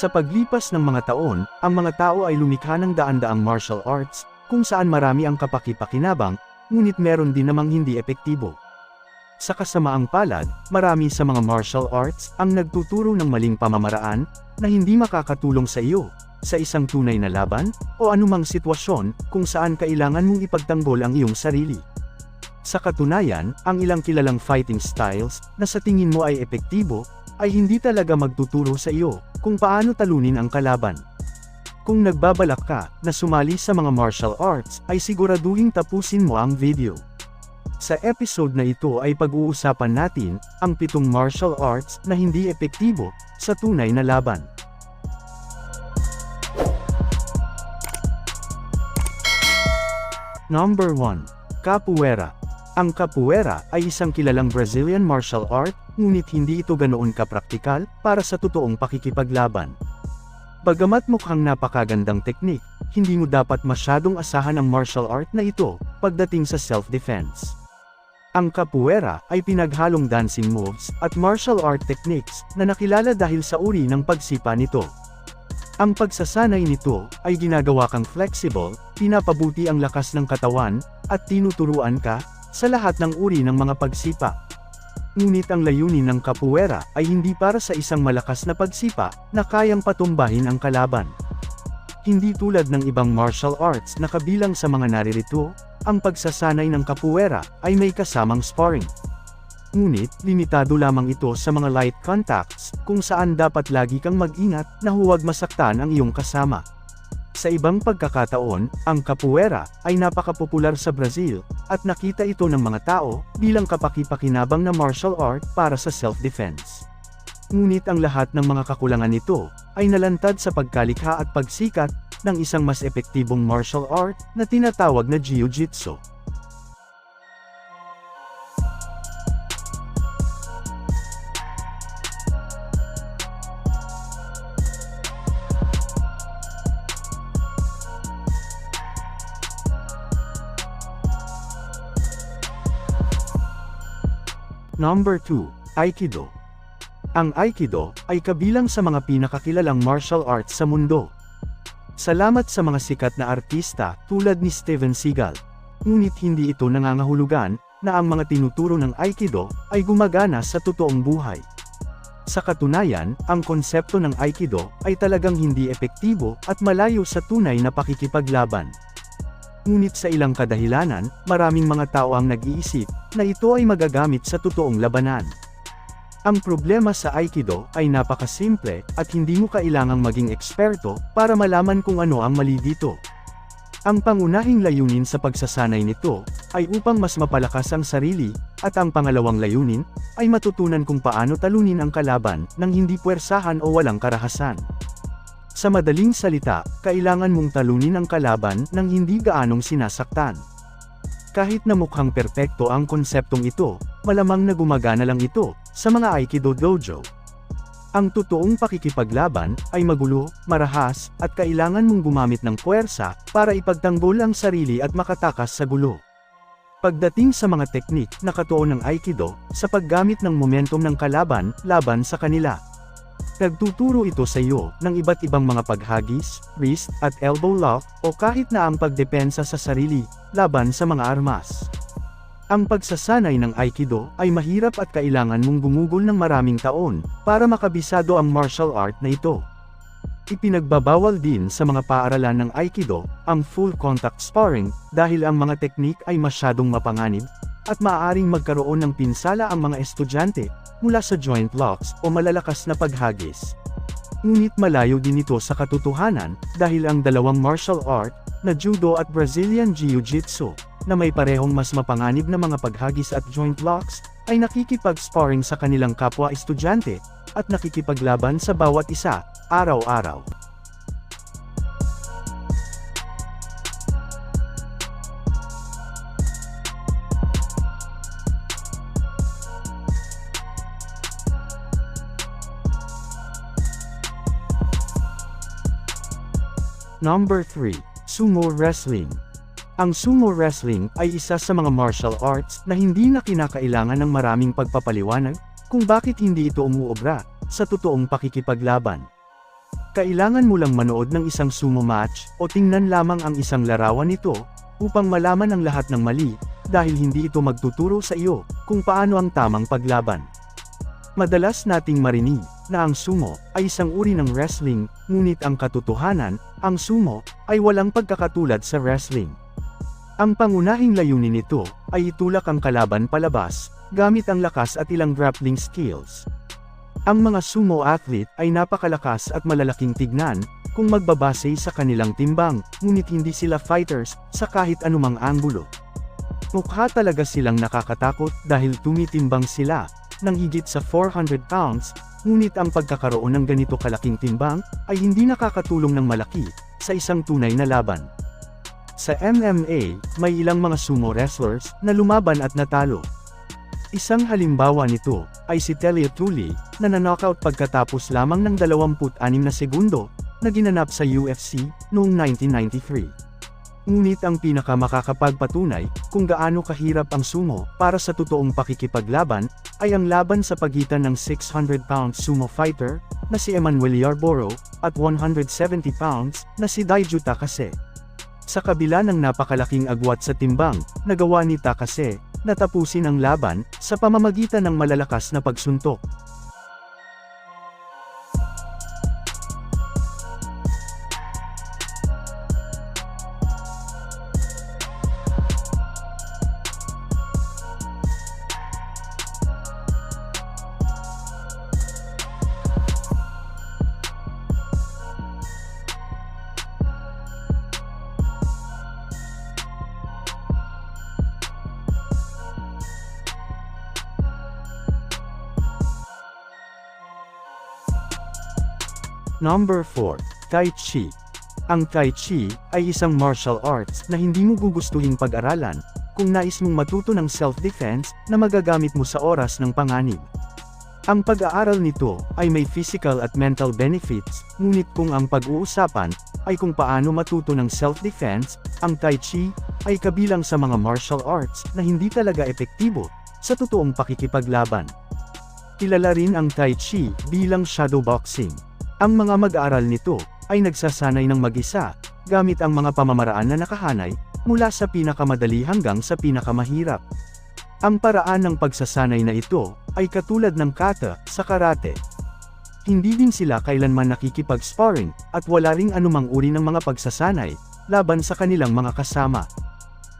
Sa paglipas ng mga taon, ang mga tao ay lumikha ng daan-daang martial arts, kung saan marami ang kapaki-pakinabang, ngunit meron din namang hindi epektibo. Sa kasamaang palad, marami sa mga martial arts ang nagtuturo ng maling pamamaraan na hindi makakatulong sa iyo, sa isang tunay na laban, o anumang sitwasyon kung saan kailangan mong ipagtanggol ang iyong sarili. Sa katunayan, ang ilang kilalang fighting styles na sa tingin mo ay epektibo, ay hindi talaga magtuturo sa iyo kung paano talunin ang kalaban. Kung nagbabalak ka na sumali sa mga martial arts, ay siguraduhing tapusin mo ang video. Sa episode na ito ay pag-uusapan natin ang 7 martial arts na hindi epektibo sa tunay na laban. Number 1. Capoeira. Ang capoeira ay isang kilalang Brazilian martial art, ngunit hindi ito ganoon kapraktikal para sa totoong pakikipaglaban. Bagamat mukhang napakagandang teknik, hindi mo dapat masyadong asahan ang martial art na ito pagdating sa self-defense. Ang capoeira ay pinaghalong dancing moves at martial art techniques na nakilala dahil sa uri ng pagsipa nito. Ang pagsasanay nito ay ginagawa kang flexible, pinapabuti ang lakas ng katawan, at tinuturuan ka sa lahat ng uri ng mga pagsipa. Ngunit ang layunin ng capoeira ay hindi para sa isang malakas na pagsipa na kayang patumbahin ang kalaban. Hindi tulad ng ibang martial arts na kabilang sa mga naririto, ang pagsasanay ng capoeira ay may kasamang sparring. Ngunit, limitado lamang ito sa mga light contacts, kung saan dapat lagi kang mag-ingat na huwag masaktan ang iyong kasama. Sa ibang pagkakataon, ang capoeira ay napakapopular sa Brazil, at nakita ito ng mga tao bilang kapaki-pakinabang na martial art para sa self-defense. Ngunit ang lahat ng mga kakulangan nito ay nalantad sa pagkalikha at pagsikat ng isang mas epektibong martial art na tinatawag na Jiu-Jitsu. Number 2. Aikido. Ang Aikido ay kabilang sa mga pinakakilalang martial arts sa mundo. Salamat sa mga sikat na artista tulad ni Steven Seagal. Ngunit hindi ito nangangahulugan na ang mga tinuturo ng Aikido ay gumagana sa totoong buhay. Sa katunayan, ang konsepto ng Aikido ay talagang hindi epektibo at malayo sa tunay na pakikipaglaban. Ngunit sa ilang kadahilanan, maraming mga tao ang nag-iisip na ito ay magagamit sa totoong labanan. Ang problema sa Aikido ay napakasimple at hindi mo kailangang maging eksperto para malaman kung ano ang mali dito. Ang pangunahing layunin sa pagsasanay nito ay upang mas mapalakas ang sarili, at ang pangalawang layunin ay matutunan kung paano talunin ang kalaban nang hindi puwersahan o walang karahasan. Sa madaling salita, kailangan mong talunin ang kalaban nang hindi gaanong sinasaktan. Kahit na mukhang perpekto ang konseptong ito, malamang na gumagana lang ito sa mga Aikido dojo. Ang totoong pakikipaglaban ay magulo, marahas, at kailangan mong gumamit ng puwersa para ipagtanggol ang sarili at makatakas sa gulo. Pagdating sa mga teknik na katuon ng Aikido, sa paggamit ng momentum ng kalaban laban sa kanila. Nagtuturo ito sa iyo ng iba't ibang mga paghagis, wrist at elbow lock, o kahit na ang pagdepensa sa sarili laban sa mga armas. Ang pagsasanay ng Aikido ay mahirap at kailangan mong gumugol ng maraming taon para makabisado ang martial art na ito. Ipinagbabawal din sa mga paaralan ng Aikido ang full contact sparring dahil ang mga teknik ay masyadong mapanganib at maaaring magkaroon ng pinsala ang mga estudyante mula sa joint locks o malalakas na paghagis. Ngunit malayo din ito sa katotohanan dahil ang dalawang martial art na Judo at Brazilian Jiu-Jitsu na may parehong mas mapanganib na mga paghagis at joint locks ay nakikipag-sparring sa kanilang kapwa estudyante at nakikipaglaban sa bawat isa araw-araw. Number 3. Sumo Wrestling. Ang sumo wrestling ay isa sa mga martial arts na hindi na kinakailangan ng maraming pagpapaliwanag kung bakit hindi ito umuobra sa totoong pakikipaglaban. Kailangan mo lang manood ng isang sumo match, o tingnan lamang ang isang larawan nito, upang malaman ang lahat ng mali, dahil hindi ito magtuturo sa iyo, kung paano ang tamang paglaban. Madalas nating marinig, na ang sumo, ay isang uri ng wrestling, ngunit ang katotohanan, ang sumo, ay walang pagkakatulad sa wrestling. Ang pangunahing layunin nito, ay itulak ang kalaban palabas, gamit ang lakas at ilang grappling skills. Ang mga sumo athlete ay napakalakas at malalaking tignan, kung magbabase sa kanilang timbang, ngunit hindi sila fighters, sa kahit anumang anggulo. Mukha talaga silang nakakatakot dahil tumitimbang sila, ng higit sa 400 pounds, ngunit ang pagkakaroon ng ganito kalaking timbang, ay hindi nakakatulong ng malaki, sa isang tunay na laban. Sa MMA, may ilang mga sumo wrestlers, na lumaban at natalo. Isang halimbawa nito, ay si Telia Tuli, na na-knockout pagkatapos lamang ng 26 na segundo, na ginanap sa UFC, noong 1993. Ngunit ang pinakamakakapagpatunay, kung gaano kahirap ang sumo, para sa totoong pakikipaglaban, ay ang laban sa pagitan ng 600-pound sumo fighter, na si Emmanuel Yarborough, at 170 pounds, na si Daiju Takase. Sa kabila ng napakalaking agwat sa timbang, nagawa ni Takase, na tapusin ang laban, sa pamamagitan ng malalakas na pagsuntok. Number 4. Tai Chi. Ang Tai Chi ay isang martial arts na hindi mo gugustuhin pag-aralan kung nais mong matuto ng self-defense na magagamit mo sa oras ng panganib. Ang pag-aaral nito ay may physical at mental benefits, ngunit kung ang pag-uusapan ay kung paano matuto ng self-defense, ang Tai Chi ay kabilang sa mga martial arts na hindi talaga epektibo sa totoong pakikipaglaban. Kilala rin ang Tai Chi bilang shadow boxing. Ang mga mag-aaral nito ay nagsasanay ng mag-isa, gamit ang mga pamamaraan na nakahanay, mula sa pinakamadali hanggang sa pinakamahirap. Ang paraan ng pagsasanay na ito, ay katulad ng kata, sa karate. Hindi din sila kailanman nakikipag-sparring, at wala ring anumang uri ng mga pagsasanay, laban sa kanilang mga kasama.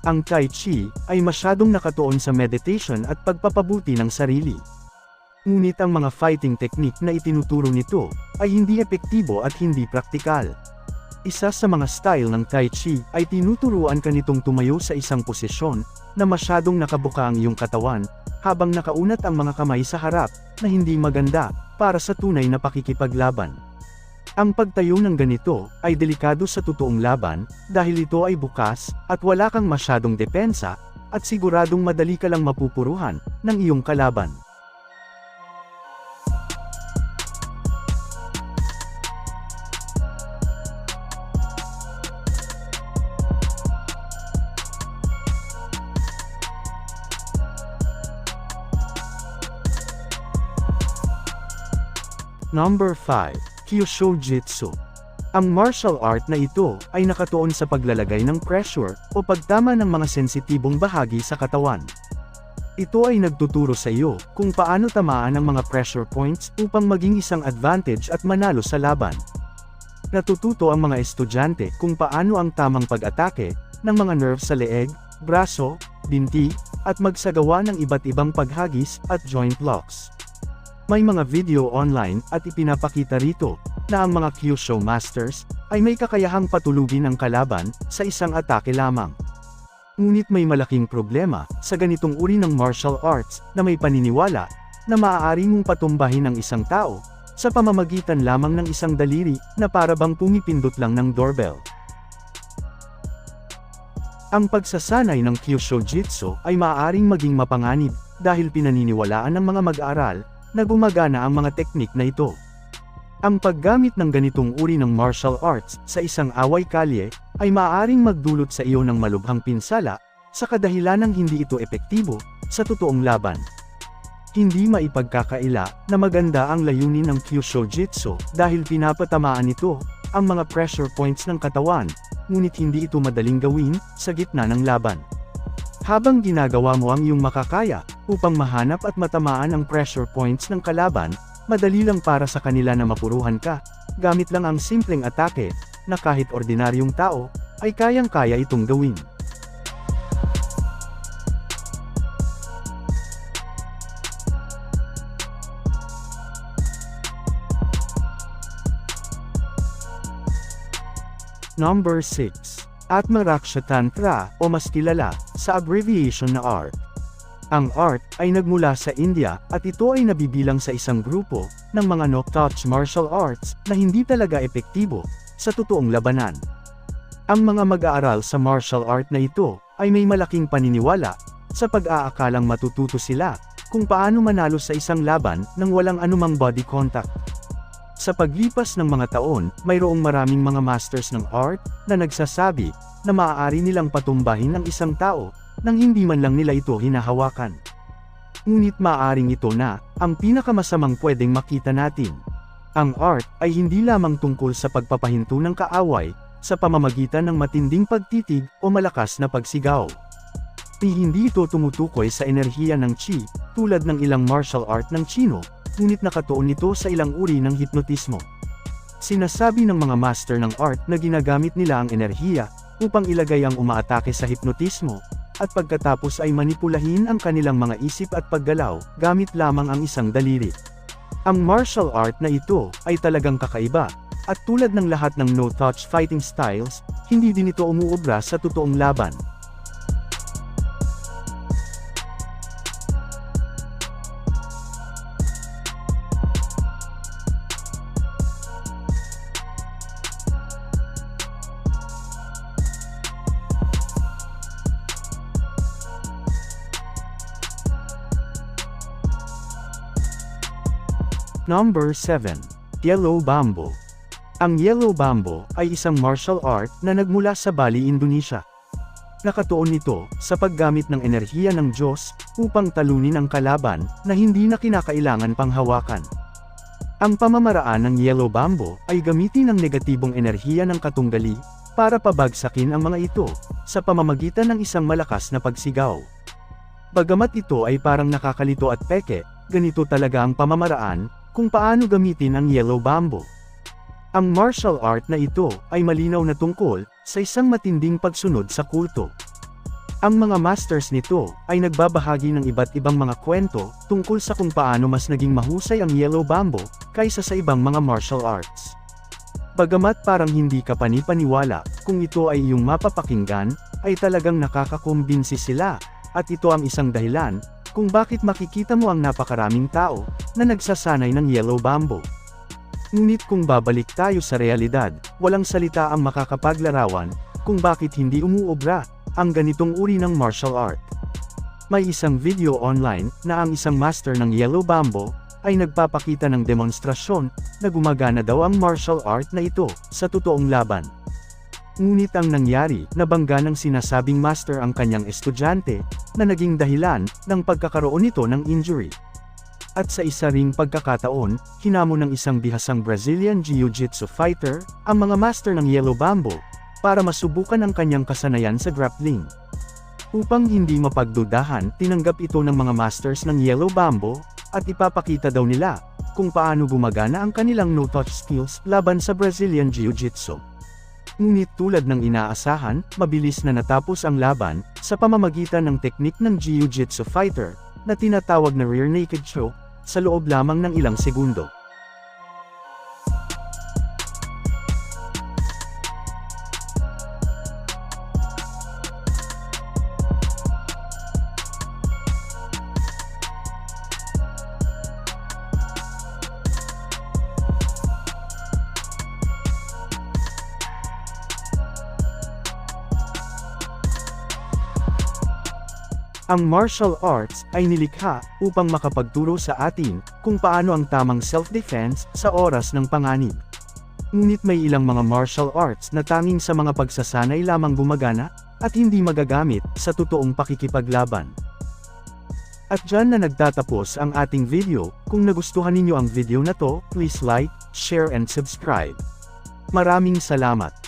Ang Tai Chi, ay masyadong nakatuon sa meditation at pagpapabuti ng sarili. Ngunit ang mga fighting technique na itinuturo nito, ay hindi epektibo at hindi praktikal. Isa sa mga style ng Tai Chi, ay tinuturuan ka nitong tumayo sa isang posisyon, na masyadong nakabuka ang iyong katawan, habang nakaunat ang mga kamay sa harap, na hindi maganda, para sa tunay na pakikipaglaban. Ang pagtayo ng ganito, ay delikado sa totoong laban, dahil ito ay bukas, at wala kang masyadong depensa, at siguradong madali ka lang mapupuruhan, ng iyong kalaban. Number 5. Kyushu Jitsu. Ang martial art na ito, ay nakatuon sa paglalagay ng pressure, o pagtama ng mga sensitibong bahagi sa katawan. Ito ay nagtuturo sa iyo, kung paano tamaan ang mga pressure points, upang maging isang advantage at manalo sa laban. Natututo ang mga estudyante, kung paano ang tamang pag-atake, ng mga nerve sa leeg, braso, binti, at magsagawa ng iba't ibang paghagis, at joint locks. May mga video online, at ipinapakita rito, na ang mga Kyushu masters, ay may kakayahang patulugin ang kalaban, sa isang atake lamang. Ngunit may malaking problema, sa ganitong uri ng martial arts, na may paniniwala, na maaari mong patumbahin ang isang tao, sa pamamagitan lamang ng isang daliri, na para bang pumipindot lang ng doorbell. Ang pagsasanay ng Kyushu Jitsu, ay maaaring maging mapanganib, dahil pinaniniwalaan ng mga mag-aaral, na gumagana ang mga teknik na ito. Ang paggamit ng ganitong uri ng martial arts, sa isang away-kalye, ay maaaring magdulot sa iyo ng malubhang pinsala, sa kadahilanang hindi ito epektibo, sa totoong laban. Hindi maipagkakaila na maganda ang layunin ng Kyushu Jitsu dahil pinapatamaan nito ang mga pressure points ng katawan, ngunit hindi ito madaling gawin sa gitna ng laban. Habang ginagawa mo ang iyong makakaya upang mahanap at matamaan ang pressure points ng kalaban, madali lang para sa kanila na mapuruhan ka, gamit lang ang simpleng atake na kahit ordinaryong tao ay kayang-kaya itong gawin. Number 6. Atmaraksha Tantra o mas kilala sa abbreviation na ART. Ang ART ay nagmula sa India at ito ay nabibilang sa isang grupo ng mga no-touch martial arts na hindi talaga epektibo sa totoong labanan. Ang mga mag-aaral sa martial art na ito ay may malaking paniniwala sa pag-aakalang matututo sila kung paano manalo sa isang laban nang walang anumang body contact. Sa paglipas ng mga taon, mayroong maraming mga masters ng art na nagsasabi na maaari nilang patumbahin ang isang tao nang hindi man lang nila ito hinahawakan. Ngunit maaaring ito na ang pinakamasamang pwedeng makita natin. Ang art ay hindi lamang tungkol sa pagpapahinto ng kaaway sa pamamagitan ng matinding pagtitig o malakas na pagsigaw. Hindi ito tumutukoy sa enerhiya ng chi, tulad ng ilang martial art ng Chino, ngunit nakatuon ito sa ilang uri ng hipnotismo. Sinasabi ng mga master ng art na ginagamit nila ang enerhiya upang ilagay ang umaatake sa hipnotismo, at pagkatapos ay manipulahin ang kanilang mga isip at paggalaw gamit lamang ang isang daliri. Ang martial art na ito ay talagang kakaiba, at tulad ng lahat ng no-touch fighting styles, hindi din ito umuobra sa totoong laban. Number 7. Yellow Bambo. Ang Yellow Bambo ay isang martial art na nagmula sa Bali, Indonesia. Nakatuon nito sa paggamit ng enerhiya ng Diyos upang talunin ang kalaban na hindi na kinakailangan pang hawakan. Ang pamamaraan ng Yellow Bambo ay gamitin ang negatibong enerhiya ng katunggali para pabagsakin ang mga ito sa pamamagitan ng isang malakas na pagsigaw. Bagamat ito ay parang nakakalito at peke, ganito talaga ang pamamaraan kung paano gamitin ang Yellow Bambo. Ang martial art na ito ay malinaw na tungkol sa isang matinding pagsunod sa kulto. Ang mga masters nito ay nagbabahagi ng iba't ibang mga kwento tungkol sa kung paano mas naging mahusay ang Yellow Bambo kaysa sa ibang mga martial arts. Bagamat parang hindi ka panipaniwala kung ito ay iyong mapapakinggan, ay talagang nakakakumbinsi sila, at ito ang isang dahilan kung bakit makikita mo ang napakaraming tao na nagsasanay ng Yellow Bambo. Ngunit kung babalik tayo sa realidad, walang salita ang makakapaglarawan kung bakit hindi umuobra ang ganitong uri ng martial art. May isang video online na ang isang master ng Yellow Bambo ay nagpapakita ng demonstrasyon na gumagana daw ang martial art na ito sa totoong laban. Ngunit ang nangyari, nabangga ng sinasabing master ang kanyang estudyante, na naging dahilan ng pagkakaroon nito ng injury. At sa isa ring pagkakataon, hinamon ng isang bihasang Brazilian Jiu-Jitsu fighter, ang mga master ng Yellow Bambo, para masubukan ang kanyang kasanayan sa grappling. Upang hindi mapagdudahan, tinanggap ito ng mga masters ng Yellow Bambo, at ipapakita daw nila kung paano gumagana ang kanilang no-touch skills laban sa Brazilian Jiu-Jitsu. Ngunit tulad ng inaasahan, mabilis na natapos ang laban sa pamamagitan ng teknik ng Jiu-Jitsu fighter na tinatawag na rear naked choke sa loob lamang ng ilang segundo. Ang martial arts ay nilikha upang makapagturo sa atin kung paano ang tamang self-defense sa oras ng panganib. Ngunit may ilang mga martial arts na tanging sa mga pagsasanay lamang gumagana at hindi magagamit sa totoong pakikipaglaban. At dyan na nagtatapos ang ating video. Kung nagustuhan ninyo ang video na to, please like, share and subscribe. Maraming salamat.